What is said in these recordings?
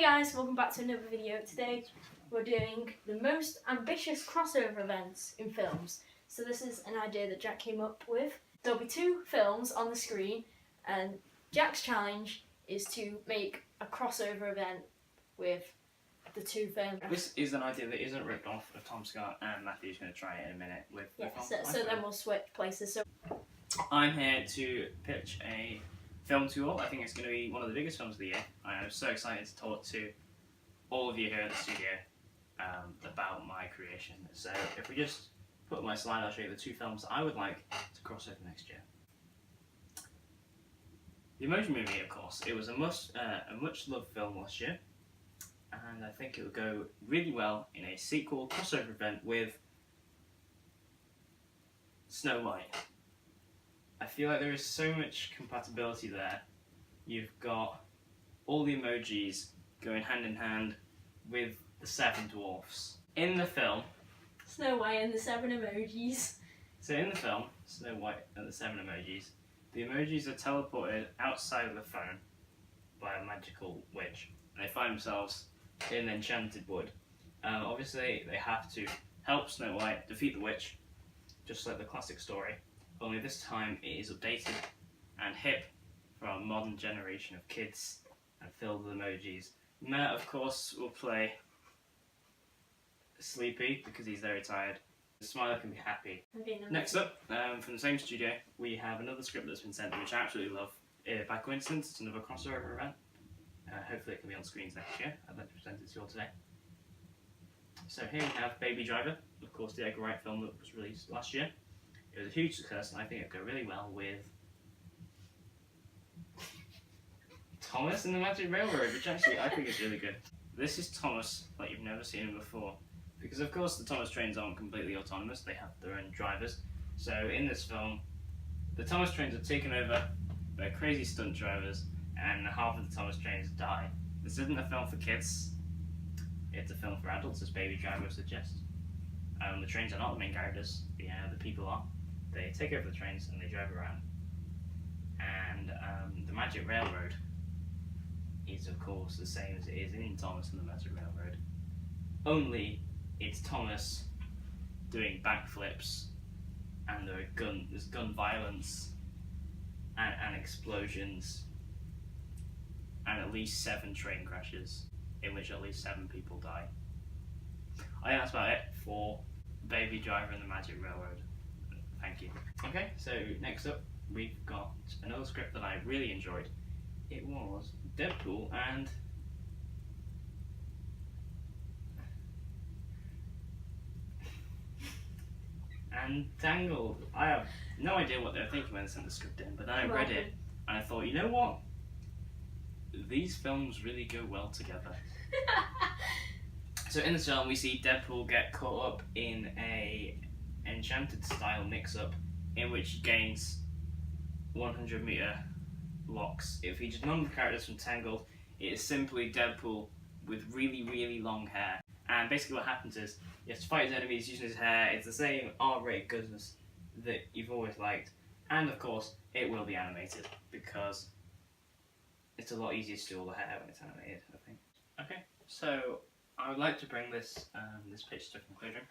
guys, welcome back to another video. Today we're doing the most ambitious crossover events in films. So this is an idea that Jack came up with. There'll be two films on the screen and Jack's challenge is to make a crossover event with the two films. This is an idea that isn't ripped off of Tom Scott, and Matthew's going to try it in a minute with yeah, the so then we'll switch places. So I'm here to pitch a film to you all. I think it's going to be one of the biggest films of the year. I am so excited to talk to all of you here at the studio about my creation. So if we just put up my slide, I'll show you the two films I would like to cross over next year. The Emoji Movie, of course, it was a much-loved film last year, and I think it would go really well in a sequel crossover event with Snow White. I feel like there is so much compatibility there. You've got all the emojis going hand in hand with the seven dwarfs. In the film, Snow White and the seven emojis. So in the film, Snow White and the seven emojis, the emojis are teleported outside of the phone by a magical witch. And they find themselves in the enchanted wood. Obviously, they have to help Snow White defeat the witch, just like the classic story. Only this time it is updated and hip for our modern generation of kids and filled with emojis. Matt, of course, will play Sleepy because he's very tired. The Smiler can be happy. Next up, from the same studio, we have another script that's been sent, which I absolutely love. By coincidence, it's another crossover event. Hopefully it can be on screens next year. I'd like to present it to you all today. So here we have Baby Driver, of course the Edgar Wright film that was released last year. It was a huge success, and I think it'd go really well with Thomas and the Magic Railroad, which actually I think is really good. This is Thomas like you've never seen him before, because of course the Thomas trains aren't completely autonomous, they have their own drivers. So in this film, the Thomas trains are taken over by crazy stunt drivers, and half of the Thomas trains die. This isn't a film for kids, it's a film for adults, as Baby Driver suggests. The trains are not the main characters, the people are. They take over the trains and they drive around. And the Magic Railroad is of course the same as it is in Thomas and the Magic Railroad. Only it's Thomas doing backflips, and there's gun violence and explosions, and at least 7 train crashes in which at least 7 people die. I think that's about it for Baby Driver and the Magic Railroad. Thank you. Okay, so next up we've got another script that I really enjoyed. It was Deadpool and Tangled. I have no idea what they were thinking when they sent the script in, but then I read it and I thought, you know what? These films really go well together. So in this film we see Deadpool get caught up in a Enchanted style mix-up in which he gains 100-meter blocks. It features none of the characters from Tangled. It is simply Deadpool with really, really long hair. And basically what happens is he has to fight his enemies using his hair. It's the same R-rated goodness that you've always liked. And of course, it will be animated because it's a lot easier to do all the hair when it's animated, I think. Okay, so I would like to bring this pitch to conclusion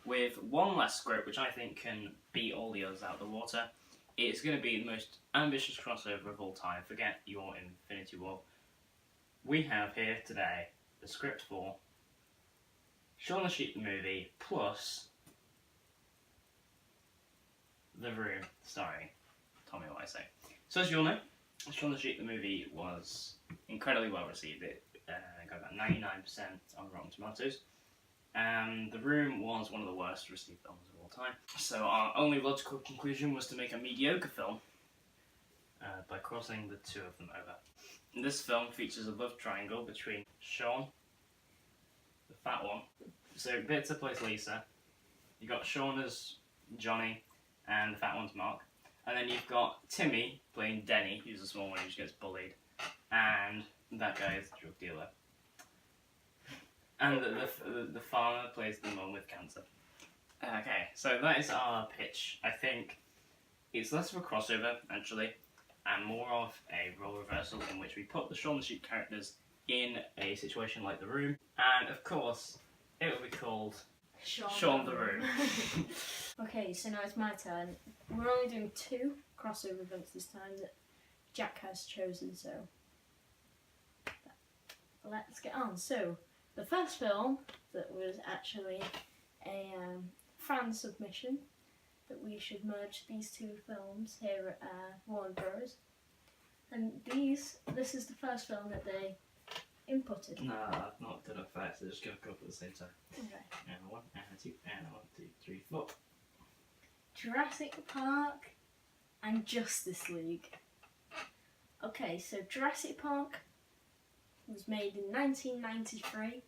with one last script which I think can beat all the others out of the water. It's going to be the most ambitious crossover of all time. Forget your Infinity War. We have here today the script for Shaun the Sheep the movie plus The Room starring Tommy Wiseau. So as you all know, Shaun the Sheep the movie was incredibly well received. It got about 99% on Rotten Tomatoes. The Room was one of the worst received films of all time. So our only logical conclusion was to make a mediocre film by crossing the two of them over. And this film features a love triangle between Shaun, the fat one. So Bitzer plays Lisa. You've got Shaun as Johnny, and the fat one's Mark. And then you've got Timmy playing Denny, who's the small one who just gets bullied. And that guy is the drug dealer. And the farmer plays the mum with cancer. Okay, so that is our pitch. I think it's less of a crossover, actually, and more of a role reversal in which we put the Shaun the Sheep characters in a situation like The Room, and of course, it will be called Shaun the Room. Okay, so now it's my turn. We're only doing 2 crossover events this time that Jack has chosen, so let's get on. So, the first film that was actually a fan submission that we should merge these 2 films here at Warner Bros. And this is the first film that they inputted. No, I've not done it first, so just go up at the same time. Okay. And 1, and 2, and 1, 2, 3, 4. Jurassic Park and Justice League. Okay, so Jurassic Park was made in 1993.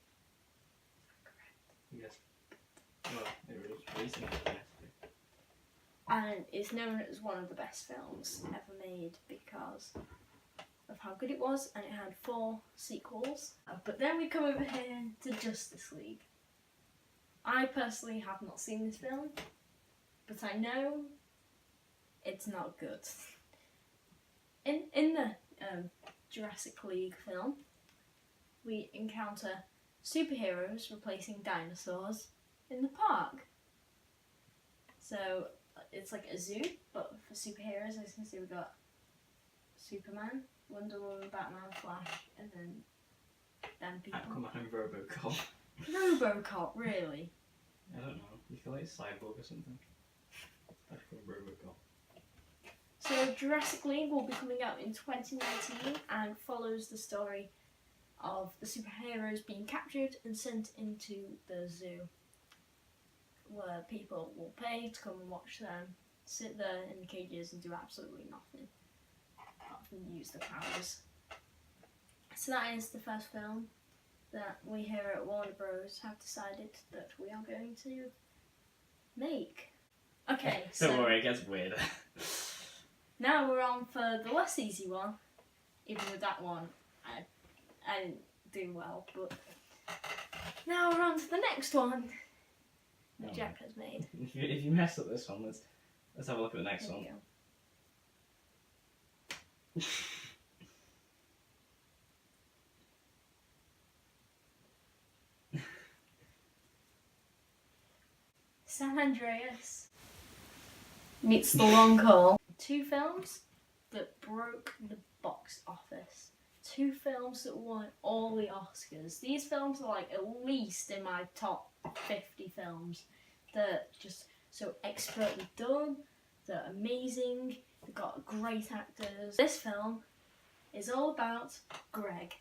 Yes. Well, it was released in 1993. And it's known as one of the best films ever made because of how good it was, and it had 4 sequels. But then we come over here to Justice League. I personally have not seen this film, but I know it's not good. In the Jurassic League film, we encounter superheroes replacing dinosaurs in the park. So it's like a zoo, but for superheroes. As you can see, we've got Superman, Wonder Woman, Batman, Flash, and then them people. Aquaman and Robocop. Robocop, really? I don't know. You feel like Cyborg or something? That's called Robocop. So Jurassic League will be coming out in 2019 and follows the story of the superheroes being captured and sent into the zoo, where people will pay to come and watch them sit there in the cages and do absolutely nothing apart from use their powers. So that is the first film that we here at Warner Bros. Have decided that we are going to make. Okay, so Don't worry, it gets weirder. now we're on for the less easy one. Even with that one, I didn't do well, but now we're on to the next one that Jack has made. If you mess up this one, let's have a look at the next There one. we go. San Andreas meets The Long Haul. 2 films that broke the box office. 2 films that won all the Oscars. These films are like at least in my top 50 films. They're just so expertly done. They're amazing. They've got great actors. This film is all about Greg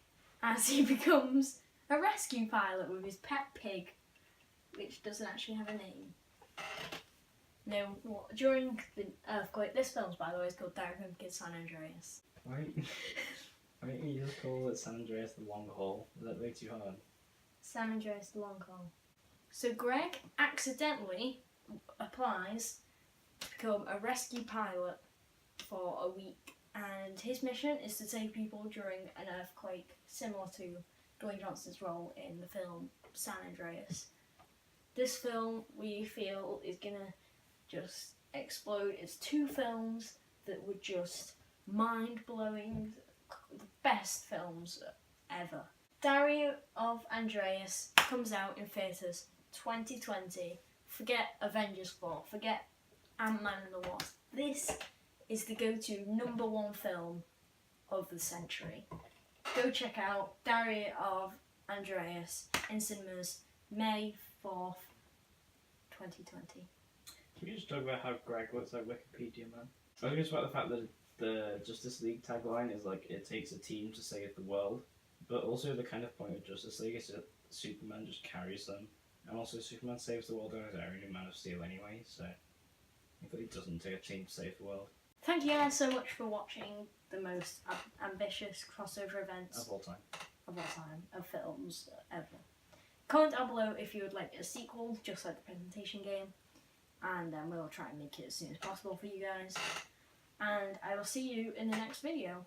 as he becomes a rescue pilot with his pet pig, which doesn't actually have a name. No, during the earthquake, this film, by the way, is called Derek Humpkins' San Andreas. Why don't you just call it San Andreas the Long Haul? Is that way too hard? San Andreas the Long Haul. So Greg accidentally applies to become a rescue pilot for a week, and his mission is to save people during an earthquake, similar to Dwayne Johnson's role in the film San Andreas. This film, we feel, is gonna just explode. It's 2 films that were just mind-blowing, the best films ever. Diary of Andreas comes out in theatres 2020. Forget Avengers 4, forget Ant-Man and the Wasp. This is the go-to #1 film of the century. Go check out Diary of Andreas in cinemas May 4th, 2020. Can you just talk about how Greg looks like Wikipedia Man? I think it's about the fact that the Justice League tagline is like, it takes a team to save the world, but also the kind of point of Justice League is that Superman just carries them, and also Superman saves the world on his own in Man of Steel anyway, so it really doesn't take a team to save the world. Thank you guys so much for watching the most ambitious crossover events Of all time. of films ever. Comment down below if you would like a sequel, just like the presentation game, and then we'll try and make it as soon as possible for you guys. And I will see you in the next video.